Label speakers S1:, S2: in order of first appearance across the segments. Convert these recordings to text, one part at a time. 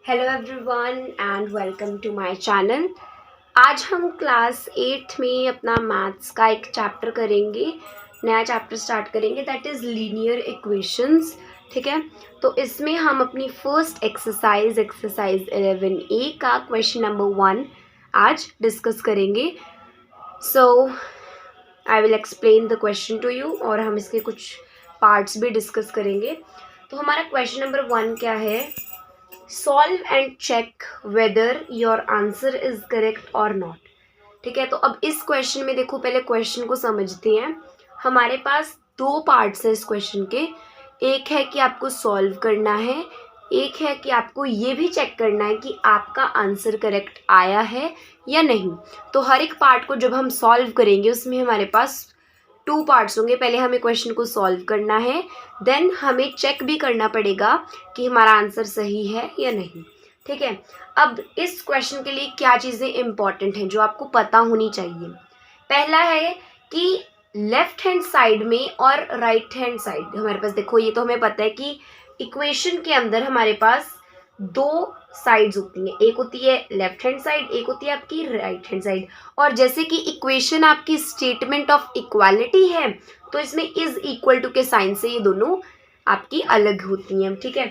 S1: Hello everyone and welcome to my channel. आज हम class 8 में अपना मैथ्स का एक चैप्टर करेंगे, नया चैप्टर स्टार्ट करेंगे दैट इज़ लीनियर इक्वेशंस। ठीक है, तो इसमें हम अपनी फर्स्ट एक्सरसाइज 11A का क्वेश्चन नंबर 1 आज डिस्कस करेंगे। So I will explain the question to you और हम इसके कुछ पार्ट्स भी डिस्कस करेंगे। तो हमारा क्वेश्चन नंबर 1 क्या है? Solve and check whether your answer is correct और नॉट। ठीक है, तो अब इस क्वेश्चन में देखो, पहले क्वेश्चन को समझते हैं। हमारे पास दो पार्ट्स हैं इस क्वेश्चन के। एक है कि आपको सॉल्व करना है, एक है कि आपको ये भी चेक करना है कि आपका आंसर करेक्ट आया है या नहीं। तो हर एक पार्ट को जब हम सॉल्व करेंगे उसमें हमारे पास टू पार्ट्स होंगे। पहले हमें क्वेश्चन को सॉल्व करना है, देन हमें चेक भी करना पड़ेगा कि हमारा आंसर सही है या नहीं। ठीक है, अब इस क्वेश्चन के लिए क्या चीज़ें इंपॉर्टेंट हैं जो आपको पता होनी चाहिए। पहला है कि लेफ्ट हैंड साइड में और राइट हैंड साइड हमारे पास, देखो ये तो हमें पता है कि इक्वेशन के अंदर हमारे पास दो साइड्स होती हैं, एक होती है लेफ्ट हैंड साइड, एक होती है आपकी राइट हैंड साइड। और जैसे कि इक्वेशन आपकी स्टेटमेंट ऑफ इक्वालिटी है तो इसमें इज इक्वल टू के साइन से ये दोनों आपकी अलग होती हैं। ठीक है,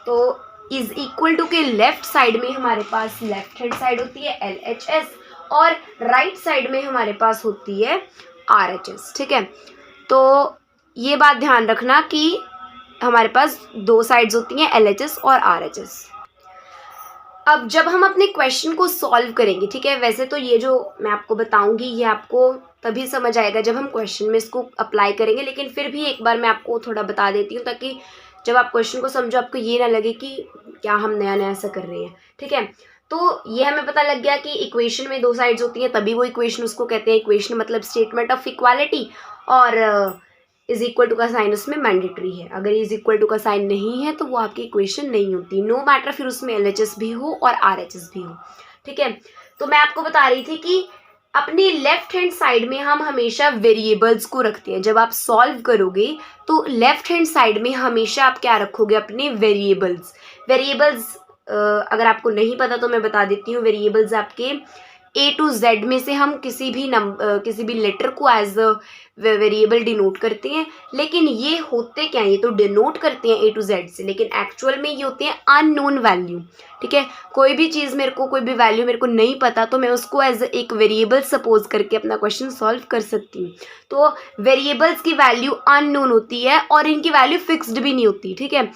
S1: तो इज इक्वल टू के लेफ्ट साइड में हमारे पास लेफ्ट हैंड साइड होती है LHS और राइट साइड में हमारे पास होती है RHS। ठीक है, तो ये बात ध्यान रखना कि हमारे पास दो साइड्स होती हैं LHS और RHS। अब जब हम अपने क्वेश्चन को सॉल्व करेंगे, ठीक है, वैसे तो ये जो मैं आपको बताऊंगी ये आपको तभी समझ आएगा जब हम क्वेश्चन में इसको अप्लाई करेंगे, लेकिन फिर भी एक बार मैं आपको थोड़ा बता देती हूँ ताकि जब आप क्वेश्चन को समझो आपको ये ना लगे कि क्या हम नया नया सा कर रहे हैं। ठीक है, तो ये हमें पता लग गया कि इक्वेशन में दो साइड्स होती हैं, तभी वो इक्वेशन उसको कहते हैं इक्वेशन, मतलब स्टेटमेंट ऑफ इक्वालिटी। और इज इक्वल टू का साइन उसमें मैंडेटरी है। अगर इज इक्वल टू का साइन नहीं है तो वो आपकी इक्वेशन नहीं होती, नो मैटर फिर उसमें LHS भी हो और RHS भी हो। ठीक है, तो मैं आपको बता रही थी कि अपनी लेफ्ट हैंड साइड में हम हमेशा वेरिएबल्स को रखते हैं। जब आप सॉल्व करोगे तो लेफ्ट हैंड साइड में हमेशा आप क्या रखोगे? अपने वेरिएबल्स। अगर आपको नहीं पता तो मैं बता देती हूँ। वेरिएबल्स आपके A to Z में से हम किसी भी लेटर को एज अ वेरिएबल डिनोट करते हैं, लेकिन ये होते क्या हैं? ये तो डिनोट करते हैं A to Z से, लेकिन एक्चुअल में ये होते हैं अननोन वैल्यू। ठीक है, कोई भी चीज़ कोई भी वैल्यू मेरे को नहीं पता तो मैं उसको एज एक वेरिएबल सपोज करके अपना क्वेश्चन सॉल्व कर सकती हूँ। तो वेरिएबल्स की वैल्यू अननोन होती है और इनकी वैल्यू फिक्स्ड भी नहीं होती। ठीक है,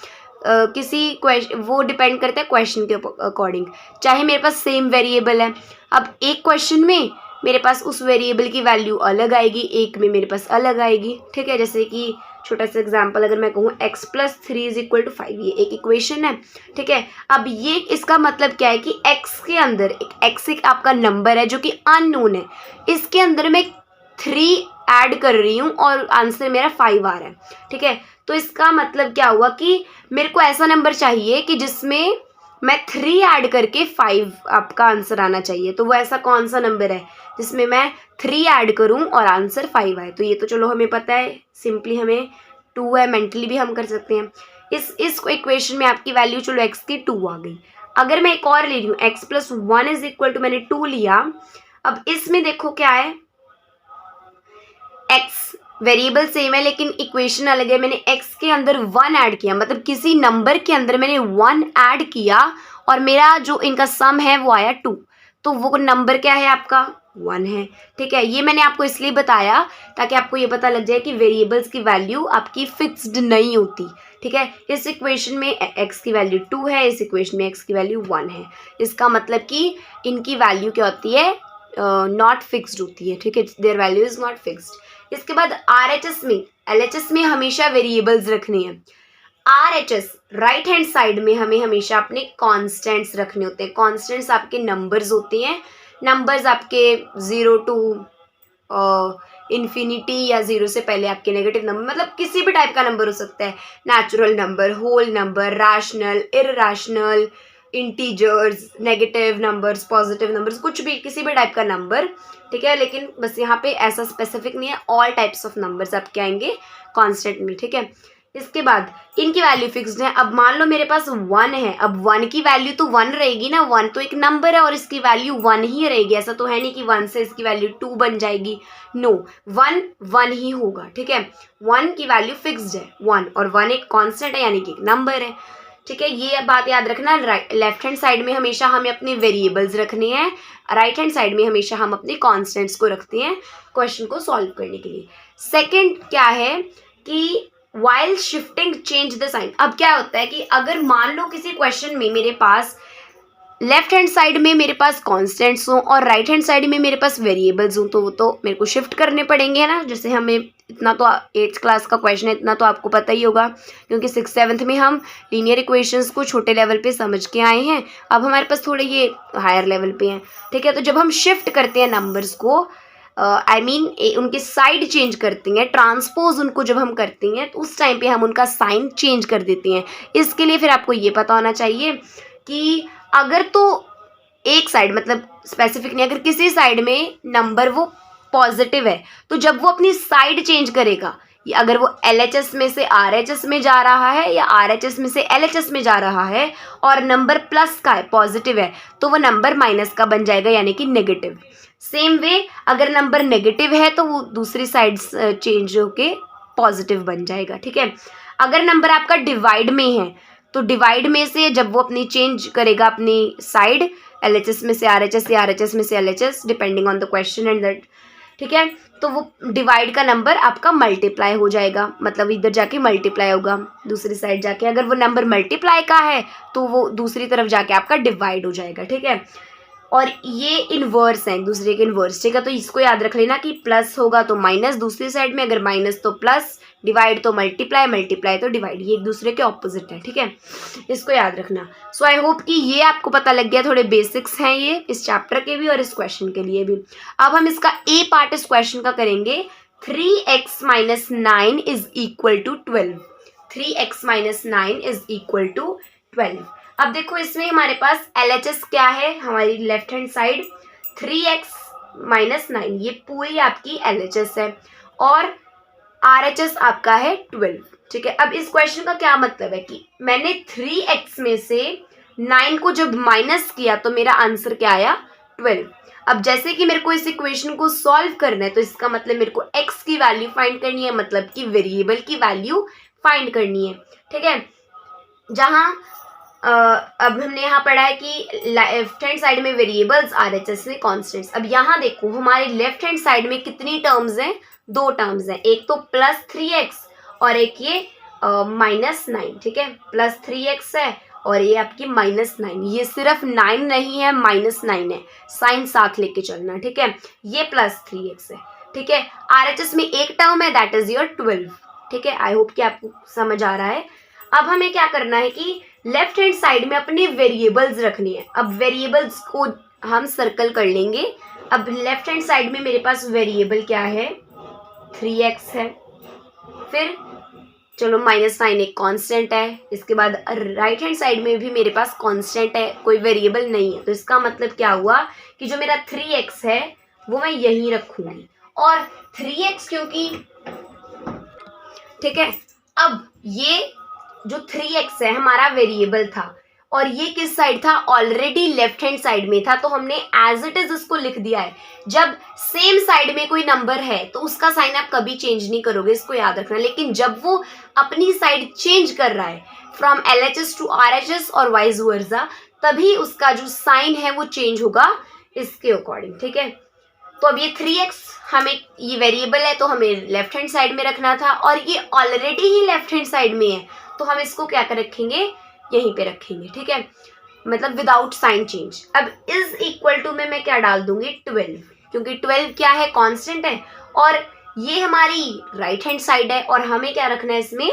S1: किसी क्वेश्चन वो डिपेंड करता है क्वेश्चन के अकॉर्डिंग। चाहे मेरे पास सेम वेरिएबल है, अब एक क्वेश्चन में मेरे पास उस वेरिएबल की वैल्यू अलग आएगी, एक में मेरे पास अलग आएगी। ठीक है, जैसे कि छोटा सा एग्जांपल अगर मैं कहूँ x+3 = 5, ये एक इक्वेशन है। ठीक है, अब ये इसका मतलब क्या है कि x के अंदर एक आपका नंबर है जो कि अननोन है, इसके अंदर मैं 3 ऐड कर रही हूँ और आंसर मेरा 5 आ रहा है। ठीक है, तो इसका मतलब क्या हुआ कि मेरे को ऐसा नंबर चाहिए कि जिसमें मैं 3 ऐड करके 5 आपका आंसर आना चाहिए। तो वो ऐसा कौन सा नंबर है जिसमें मैं 3 ऐड करूं और आंसर 5 आए? तो ये तो चलो हमें पता है, सिंपली हमें 2 है, मेंटली भी हम कर सकते हैं। इस इक्वेशन में आपकी वैल्यू चलो x की 2 आ गई। अगर मैं एक और ले रही हूँ x+1 = मैंने 2 लिया। अब इसमें देखो क्या है, x वेरिएबल सेम है लेकिन इक्वेशन अलग है। मैंने x के अंदर 1 ऐड किया, मतलब किसी नंबर के अंदर मैंने 1 ऐड किया और मेरा जो इनका सम है वो आया 2। तो वो नंबर क्या है आपका? 1 है। ठीक है, ये मैंने आपको इसलिए बताया ताकि आपको ये पता लग जाए कि वेरिएबल्स की वैल्यू आपकी फिक्स्ड नहीं होती। ठीक है, इस इक्वेशन में x की वैल्यू 2 है, इस इक्वेशन में x की वैल्यू 1 है। इसका मतलब कि इनकी वैल्यू क्या होती है? नॉट फिक्स्ड होती है। ठीक है, their value is not fixed. इसके बाद LHS में हमेशा वेरिएबल्स रखने हैं। RHS राइट हैंड साइड में हमें हमेशा अपने कांस्टेंट्स रखने होते हैं। कांस्टेंट्स आपके नंबर्स होते हैं। नंबर्स आपके 0 to इन्फिनिटी या 0 से पहले आपके नेगेटिव नंबर, मतलब किसी भी टाइप का नंबर हो सकता है। Natural number, whole number, rational, irrational, integers, negative numbers, positive numbers, कुछ भी, किसी भी टाइप का नंबर। ठीक है, लेकिन बस यहाँ पे ऐसा स्पेसिफिक नहीं है, ऑल टाइप्स ऑफ नंबर्स आपके आएंगे कांस्टेंट में। ठीक है, इसके बाद इनकी वैल्यू फिक्स्ड है। अब मान लो मेरे पास 1 है, अब 1 की वैल्यू तो 1 रहेगी ना, 1 तो एक नंबर है और इसकी वैल्यू 1 ही रहेगी। ऐसा तो है नहीं कि 1 से इसकी वैल्यू 2 बन जाएगी, नो, 1 1 ही होगा, ठीक है। 1 की वैल्यू फिक्स्ड है 1, और 1 एक कांस्टेंट है यानी कि एक नंबर है, ठीक है। ये बात याद रखना, लेफ्ट हैंड साइड में हमेशा हमें अपने वेरिएबल्स रखने हैं, राइट हैंड साइड में हमेशा हम अपने कॉन्स्टेंट्स को रखते हैं क्वेश्चन को सॉल्व करने के लिए। सेकंड क्या है कि while shifting change the sign. अब क्या होता है कि अगर मान लो किसी क्वेश्चन में मेरे पास लेफ्ट हैंड साइड में मेरे पास कॉन्स्टेंट्स हों और राइट हैंड साइड में मेरे पास वेरिएबल्स हों, तो वो तो मेरे को शिफ्ट करने पड़ेंगे ना। जैसे हमें इतना तो 8th क्लास का क्वेश्चन है, इतना तो आपको पता ही होगा, क्योंकि 6th 7th में हम लीनियर इक्वेशंस को छोटे लेवल पे समझ के आए हैं। अब हमारे पास थोड़े ये हायर लेवल पे हैं, ठीक है। तो जब हम शिफ्ट करते हैं नंबर्स को, उनके साइड चेंज करते हैं, ट्रांसपोज उनको जब हम करते हैं, तो उस टाइम पे हम उनका साइन चेंज कर देते हैं। इसके लिए फिर आपको ये पता होना चाहिए कि अगर तो एक साइड, मतलब स्पेसिफिक नहीं, अगर किसी साइड में नंबर वो पॉजिटिव है, तो जब वो अपनी साइड चेंज करेगा, अगर वो LHS में से RHS में जा रहा है या RHS में से LHS में जा रहा है और नंबर प्लस का है, पॉजिटिव है, तो वो नंबर माइनस का बन जाएगा यानी कि नेगेटिव। सेम वे अगर नंबर नेगेटिव है तो वो दूसरी साइड चेंज होके पॉजिटिव बन जाएगा, ठीक है। अगर नंबर आपका डिवाइड में है, तो डिवाइड में से जब वो अपनी चेंज करेगा अपनी साइड, LHS में से RHS या RHS में से LHS, depending on the question and that, ठीक है, तो वो डिवाइड का नंबर आपका मल्टीप्लाई हो जाएगा, मतलब इधर जाके मल्टीप्लाई होगा दूसरी साइड जाके। अगर वो नंबर मल्टीप्लाई का है तो वो दूसरी तरफ जाके आपका डिवाइड हो जाएगा, ठीक है। और ये इनवर्स है, एक दूसरे के इनवर्स, ठीक है। तो इसको याद रख लेना कि प्लस होगा तो माइनस दूसरी साइड में, अगर माइनस तो प्लस, डिवाइड तो मल्टीप्लाई, मल्टीप्लाई तो डिवाइड, ये एक दूसरे के ऑपोजिट है, ठीक है। इसको याद रखना। सो आई होप कि ये आपको पता लग गया, थोड़े बेसिक्स हैं ये इस चैप्टर के भी और इस क्वेश्चन के लिए भी। अब हम इसका ए पार्ट इस क्वेश्चन का करेंगे। 3x - 9 is equal to 12। 3x - 9 is equal to 12। अब देखो इसमें हमारे पास LHS क्या है, हमारी लेफ्ट हैंड साइड 3x - 9, ये पूरी आपकी LHS है, और RHS आपका है 12, ठीक है। अब इस क्वेश्चन का क्या मतलब है कि मैंने 3x में से 9 को जब माइनस किया तो मेरा आंसर क्या आया, 12। अब जैसे कि मेरे को इस इक्वेशन को सॉल्व करना है, तो इसका मतलब मेरे को x की वैल्यू फाइंड करनी है, मतलब कि वेरिएबल की वैल्यू फाइंड करनी है, ठीक है। जहाँ अब हमने यहाँ पढ़ा है कि लेफ्ट हैंड साइड में वेरिएबल्स, RHS में कॉन्स्टेंट्स। अब यहाँ देखो हमारे लेफ्ट हैंड साइड में कितनी टर्म्स हैं, 2 टर्म्स हैं, एक तो +3x और एक ये -9, ठीक है। +3x है और ये आपकी -9, ये सिर्फ 9 नहीं है, -9 है, साइन साथ लेके चलना, ठीक है। ये +3x है, ठीक है। RHS में एक टर्म है, दैट इज योर 12, ठीक है। आई होप कि आपको समझ आ रहा है। अब हमें क्या करना है कि लेफ्ट हैंड साइड में अपने वेरिएबल्स रखनी है। अब वेरिएबल्स को हम सर्कल कर लेंगे। अब लेफ्ट हैंड साइड में मेरे पास वेरिएबल क्या है, 3x है, फिर चलो -9 एक कांस्टेंट है, इसके बाद राइट हैंड साइड में भी मेरे पास कांस्टेंट है, कोई वेरिएबल नहीं है। तो इसका मतलब क्या हुआ कि जो मेरा 3x है वो मैं यहीं रखूंगी, और 3x क्योंकि, ठीक है। अब ये जो 3x है हमारा वेरिएबल था, और ये किस साइड था, ऑलरेडी लेफ्ट हैंड साइड में था, तो हमने एज इट इज इसको लिख दिया है। जब सेम साइड में कोई नंबर है तो उसका साइन आप कभी चेंज नहीं करोगे, इसको याद रखना। लेकिन जब वो अपनी साइड चेंज कर रहा है फ्रॉम LHS टू RHS और वाइस वर्सा, तभी उसका जो साइन है वो चेंज होगा इसके अकॉर्डिंग, ठीक है। तो अब ये 3x हमें, ये वेरिएबल है तो हमें लेफ्ट हैंड साइड में रखना था, और ये ऑलरेडी ही लेफ्ट हैंड साइड में है, तो हम इसको क्या कर रखेंगे, यहीं पे रखेंगे, ठीक है, मतलब विदाउट साइन चेंज। अब इज इक्वल टू में मैं क्या डाल दूंगी, 12, क्योंकि 12 क्या है, कांस्टेंट है, और ये हमारी राइट हैंड साइड है, और हमें क्या रखना है इसमें,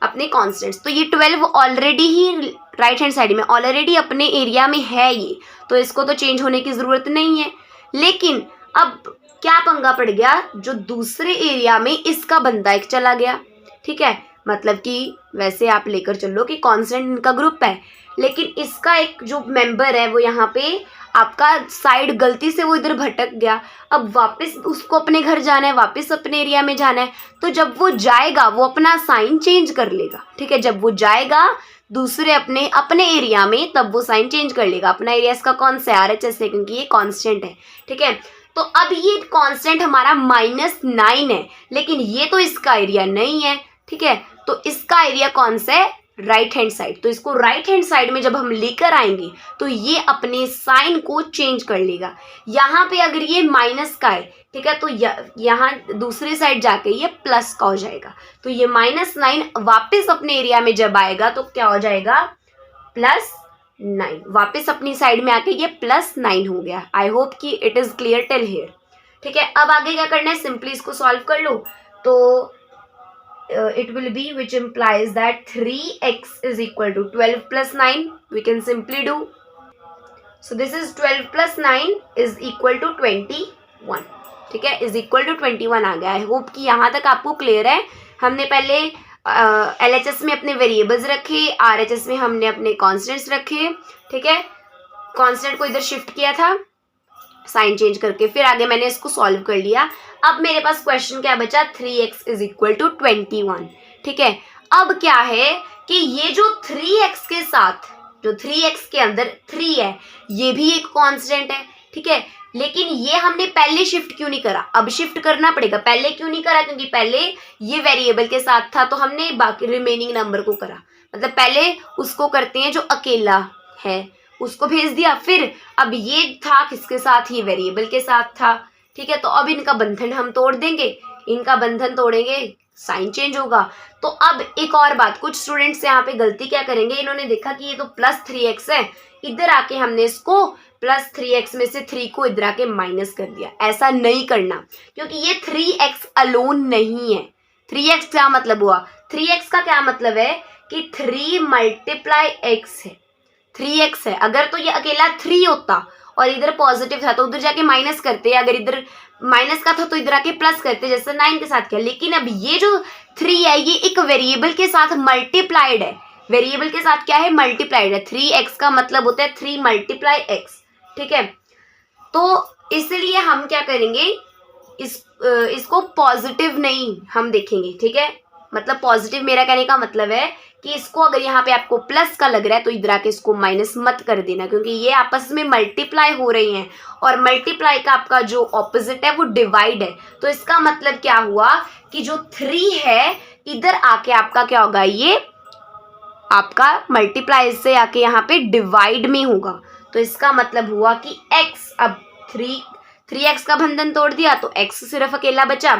S1: अपने कांस्टेंट्स। तो ये 12 ऑलरेडी ही राइट हैंड साइड में ऑलरेडी अपने एरिया में है ये, तो इसको तो चेंज होने की ज़रूरत नहीं है। लेकिन अब क्या पंगा पड़ गया, जो दूसरे एरिया में इसका बंदा एक चला गया, ठीक है, मतलब कि वैसे आप लेकर चलो कि कांस्टेंट इनका ग्रुप है, लेकिन इसका एक जो मेंबर है वो यहाँ पे आपका साइड गलती से वो इधर भटक गया, अब वापस उसको अपने घर जाना है, वापस अपने एरिया में जाना है, तो जब वो जाएगा वो अपना साइन चेंज कर लेगा। ठीक है, जब वो जाएगा दूसरे अपने अपने एरिया में तब वो साइन चेंज कर लेगा। अपना एरिया इसका कौन सा है, RHS है, क्योंकि ये कांस्टेंट है। ठीक है, तो अब ये कांस्टेंट हमारा -9 है, लेकिन ये तो इसका एरिया नहीं है। ठीक है, तो इसका एरिया कौन सा है, राइट हैंड साइड। तो इसको राइट हैंड साइड में जब हम लेकर आएंगे तो ये अपने साइन को चेंज कर लेगा। यहाँ पे अगर ये माइनस का है, ठीक है, तो यहाँ दूसरी साइड जाके ये प्लस का हो जाएगा। तो ये -9 वापस अपने एरिया में जब आएगा तो क्या हो जाएगा, +9। वापस अपनी साइड में आके ये +9 हो गया। आई होप कि it is clear till here. ठीक है, अब आगे क्या करना है, सिंपली इसको सॉल्व कर लो। तो it will be, which implies that 3x is equal to 12 plus 9. We can simply do, so this is 12 plus 9 is equal to 21. ठीक है, is equal to 21 आ गया। आई होप कि यहाँ तक आपको क्लियर है। हमने पहले LHS में अपने वेरिएबल्स रखे, RHS में हमने अपने कॉन्स्टेंट्स रखे। ठीक है, कॉन्स्टेंट को इधर शिफ्ट किया था साइन चेंज करके, फिर आगे मैंने इसको सॉल्व कर लिया। अब मेरे पास क्वेश्चन क्या बचा, 3x इज इक्वल टू 21। ठीक है, अब क्या है कि ये जो 3x के साथ, जो 3x के अंदर 3 है, ये भी एक कांस्टेंट है। ठीक है, लेकिन ये हमने पहले शिफ्ट क्यों नहीं करा, अब शिफ्ट करना पड़ेगा। पहले क्यों नहीं करा, क्योंकि पहले ये वेरिएबल के साथ था तो हमने बाकी रिमेनिंग नंबर को करा। मतलब पहले उसको करते हैं जो अकेला है, उसको भेज दिया, फिर अब ये था किसके साथ, ये वेरिएबल के साथ था। ठीक है, तो अब इनका बंधन हम तोड़ देंगे, इनका बंधन तोड़ेंगे, साइन चेंज होगा। तो अब एक और बात, कुछ स्टूडेंट्स यहाँ पे गलती क्या करेंगे, इन्होंने देखा कि ये तो +3x है, इधर आके हमने इसको +3x में से 3 को इधर आके माइनस कर दिया। ऐसा नहीं करना, क्योंकि ये 3x अलोन नहीं है। 3x क्या मतलब हुआ, 3x का क्या मतलब है कि 3 × x है, 3x है। अगर तो ये अकेला 3 होता और इधर पॉजिटिव था तो उधर जाके माइनस करते, अगर इधर माइनस का था तो इधर आके प्लस करते, जैसे 9 के साथ किया। लेकिन अब ये जो 3 है ये एक वेरिएबल के साथ मल्टीप्लाइड है। वेरिएबल के साथ क्या है, मल्टीप्लाइड है। 3x का मतलब होता है 3 × x। ठीक है, तो इसलिए हम क्या करेंगे, इसको पॉजिटिव नहीं हम देखेंगे। ठीक है, मतलब पॉजिटिव मेरा कहने का मतलब है कि इसको अगर यहाँ पे आपको प्लस का लग रहा है तो इधर आके इसको माइनस मत कर देना, क्योंकि ये आपस में मल्टीप्लाई हो रही हैं और मल्टीप्लाई का आपका जो ऑपोजिट है वो डिवाइड है। तो इसका मतलब क्या हुआ कि जो 3 है इधर आके आपका क्या होगा, ये आपका मल्टीप्लाई से आके यहाँ पे डिवाइड में होगा। तो इसका मतलब हुआ कि x, अब 3x का बंधन तोड़ दिया तो x सिर्फ अकेला बचा।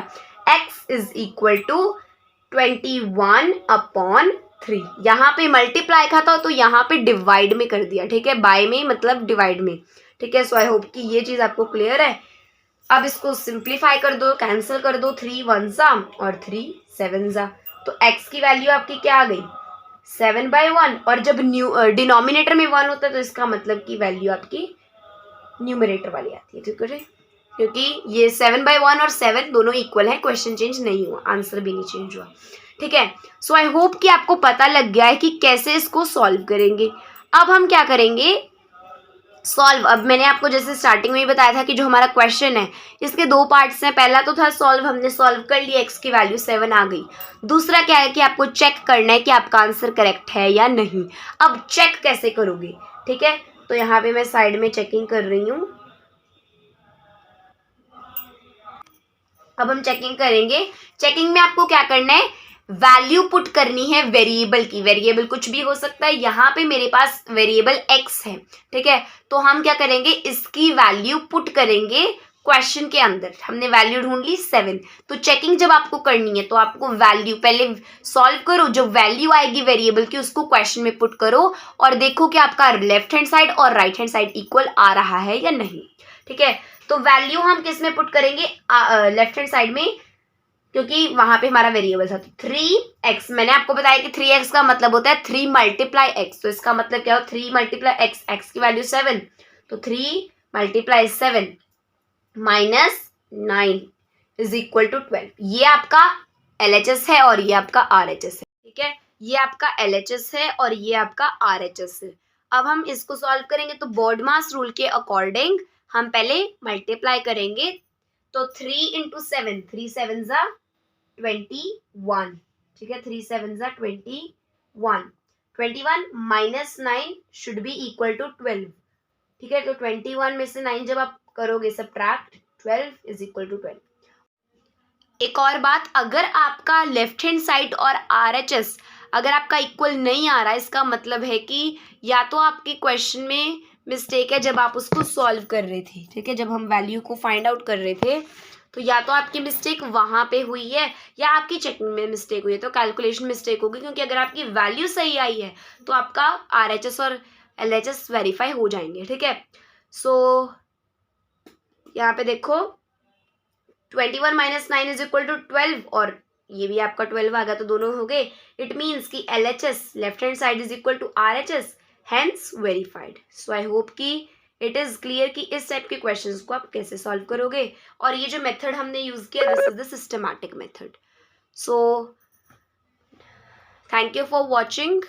S1: x is equal to 21/3। यहाँ पे मल्टीप्लाई का था तो यहाँ पे डिवाइड में कर दिया। ठीक है, बाय में मतलब डिवाइड में। ठीक है, सो आई होप कि ये चीज़ आपको क्लियर है। अब इसको सिंप्लीफाई कर दो, कैंसिल कर दो, 3 1 और 3 7 तो x की वैल्यू आपकी क्या आ गई, 7/1। और जब डिनोमिनेटर में 1 होता है तो इसका मतलब की वैल्यू आपकी न्यूमरेटर वाली आती है। ठीक है, क्योंकि ये 7/1 और 7 दोनों इक्वल है, क्वेश्चन चेंज नहीं हुआ, आंसर भी नहीं चेंज हुआ। ठीक है, सो आई होप कि आपको पता लग गया है कि कैसे इसको सॉल्व करेंगे। अब हम क्या करेंगे, सॉल्व। अब मैंने आपको जैसे स्टार्टिंग में ही बताया था कि जो हमारा क्वेश्चन है इसके 2 पार्ट्स हैं। पहला तो था सॉल्व, हमने सॉल्व कर लिया, x की वैल्यू 7 आ गई। दूसरा क्या है कि आपको चेक करना है कि आपका आंसर करेक्ट है या नहीं। अब चेक कैसे करोगे, ठीक है, तो यहाँ पे मैं साइड में चेकिंग कर रही हूँ। अब हम चेकिंग करेंगे। चेकिंग में आपको क्या करना है, वैल्यू पुट करनी है वेरिएबल की। वेरिएबल कुछ भी हो सकता है, यहाँ पे मेरे पास वेरिएबल x है। ठीक है, तो हम क्या करेंगे, इसकी वैल्यू पुट करेंगे क्वेश्चन के अंदर। हमने वैल्यू ढूंढ ली 7। तो चेकिंग जब आपको करनी है तो आपको वैल्यू पहले सॉल्व करो, जो वैल्यू आएगी वेरिएबल की उसको क्वेश्चन में पुट करो और देखो कि आपका लेफ्ट हैंड साइड और राइट हैंड साइड इक्वल आ रहा है या नहीं। ठीक है, तो वैल्यू हम किस में पुट करेंगे, लेफ्ट हैंड साइड में, क्योंकि वहां पे हमारा वेरिएबल था। 3x, मैंने आपको बताया कि 3x का मतलब होता है 3 × x। तो इसका मतलब क्या हो, 3 × x, x की वैल्यू 7, तो 3 × 7 -9 इज इक्वल टू 12। ये आपका LHS है और ये आपका RHS है। ठीक है, ये आपका LHS है और ये आपका RHS है। अब हम इसको सॉल्व करेंगे तो बोर्ड मास रूल के अकॉर्डिंग हम पहले मल्टीप्लाई करेंगे। तो 3 इंटू 7, 3 7 ज़ा 21, ठीक है, 3 7 ज़ा 21, 21 minus 9 should be equal to 12, ठीक है। तो 21 में से 9 जब आप करोगे सब्ट्रैक्ट, 12 इज इक्वल टू 12। एक और बात, अगर आपका लेफ्ट हैंड साइड और RHS अगर आपका इक्वल नहीं आ रहा है, इसका मतलब है कि या तो आपके क्वेश्चन में मिस्टेक है जब आप उसको सॉल्व कर रहे थे, ठीक है, जब हम वैल्यू को फाइंड आउट कर रहे थे, तो या तो आपकी मिस्टेक वहाँ पे हुई है या आपकी चेकिंग में मिस्टेक हुई है, तो कैलकुलेशन मिस्टेक होगी। क्योंकि अगर आपकी वैल्यू सही आई है तो आपका RHS और LHS वेरीफाई हो जाएंगे, ठीक है। सो यहाँ पे देखो 21 माइनस 9 इज इक्वल टू 12 और ये भी आपका 12 आ गया, तो दोनों हो गए। इट मीन्स कि LHS left hand side is equal to RHS, hence verified. So I hope कि इट इज क्लियर कि इस टाइप के क्वेश्चंस को आप कैसे सॉल्व करोगे। और ये जो मेथड हमने यूज किया, this is the systematic method. So thank you for watching.